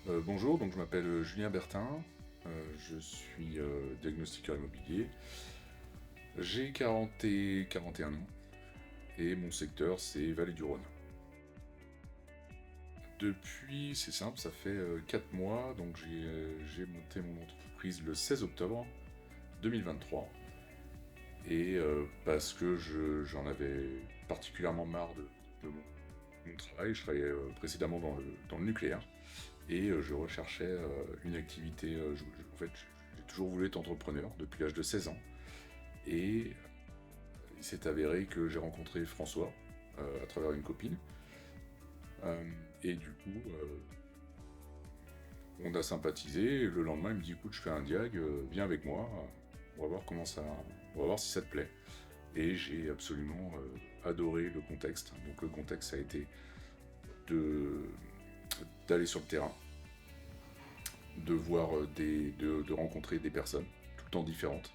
Bonjour, donc je m'appelle Julien Bertin, je suis diagnostiqueur immobilier. J'ai 41 ans et mon secteur c'est Vallée du Rhône. Depuis, c'est simple, ça fait 4 mois, donc j'ai monté mon entreprise le 16 octobre 2023 et parce que j'en avais particulièrement marre de mon travail. Je travaillais précédemment dans le nucléaire. Et je recherchais une activité. En fait, j'ai toujours voulu être entrepreneur depuis l'âge de 16 ans. Et il s'est avéré que j'ai rencontré François à travers une copine. Et du coup, on a sympathisé. Et le lendemain, il me dit écoute, je fais un diag, viens avec moi. On va voir comment ça. On va voir si ça te plaît. Et j'ai absolument adoré le contexte. Donc le contexte a été de d'aller sur le terrain, de voir de rencontrer des personnes tout le temps différentes.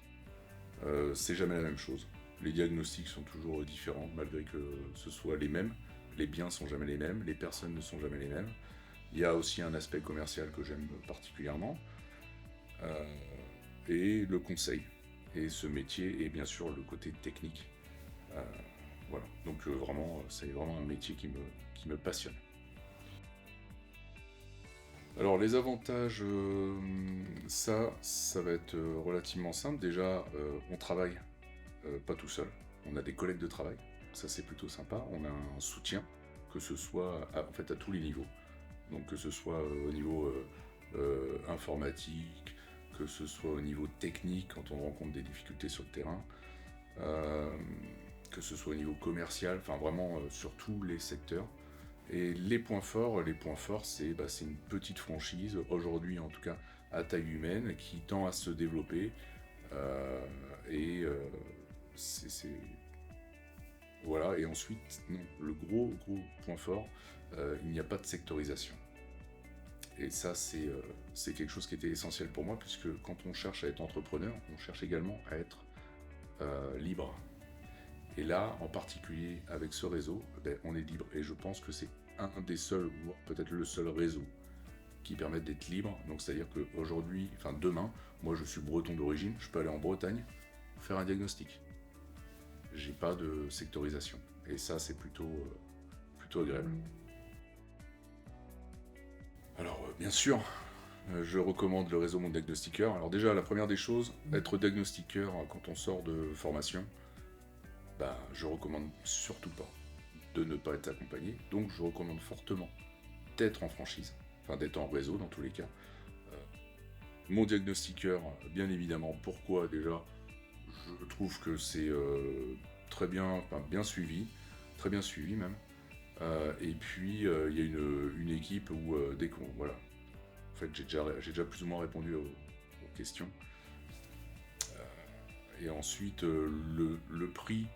C'est jamais la même chose. Les diagnostics sont toujours différents, malgré que ce soit les mêmes. Les biens sont jamais les mêmes, les personnes ne sont jamais les mêmes. Il y a aussi un aspect commercial que j'aime particulièrement, euh, et le conseil. Et ce métier, et bien sûr le côté technique. Euh, voilà. Donc vraiment, c'est vraiment un métier qui me passionne. Alors les avantages, ça va être relativement simple. Déjà, on travaille pas tout seul. On a des collègues de travail. Ça c'est plutôt sympa. On a un soutien, que ce soit en fait à tous les niveaux. Donc que ce soit au niveau informatique, que ce soit au niveau technique quand on rencontre des difficultés sur le terrain, euh, que ce soit au niveau commercial, enfin vraiment sur tous les secteurs. Et les points forts, c'est une petite franchise, aujourd'hui en tout cas à taille humaine, qui tend à se développer. euh, et c'est- voilà. Et ensuite, non, le gros gros point fort, il n'y a pas de sectorisation. Et ça, c'est quelque chose qui était essentiel pour moi, puisque quand on cherche à être entrepreneur, on cherche également à être libre. Et là, en particulier avec ce réseau, ben, on est libre. Et je pense que c'est un des seuls, voire peut-être le seul réseau qui permet d'être libre. Donc c'est-à-dire qu'aujourd'hui, enfin demain, moi je suis breton d'origine, je peux aller en Bretagne faire un diagnostic. J'ai pas de sectorisation. Et ça, c'est plutôt agréable. Alors, bien sûr, je recommande le réseau Mon Diagnostiqueur. Alors déjà, la première des choses, être diagnostiqueur quand on sort de formation, bah, je recommande surtout pas de ne pas être accompagné. Donc je recommande fortement d'être en franchise, enfin d'être en réseau dans tous les cas. Mon diagnostiqueur, bien évidemment, pourquoi déjà je trouve que c'est très bien, enfin, très bien suivi même. Et puis il y a une équipe où dès qu'on. Voilà. En fait, j'ai déjà plus ou moins répondu aux questions. Et ensuite, le prix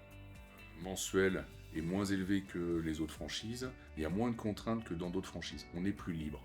mensuel est moins élevé que les autres franchises. Il y a moins de contraintes que dans d'autres franchises. On est plus libre.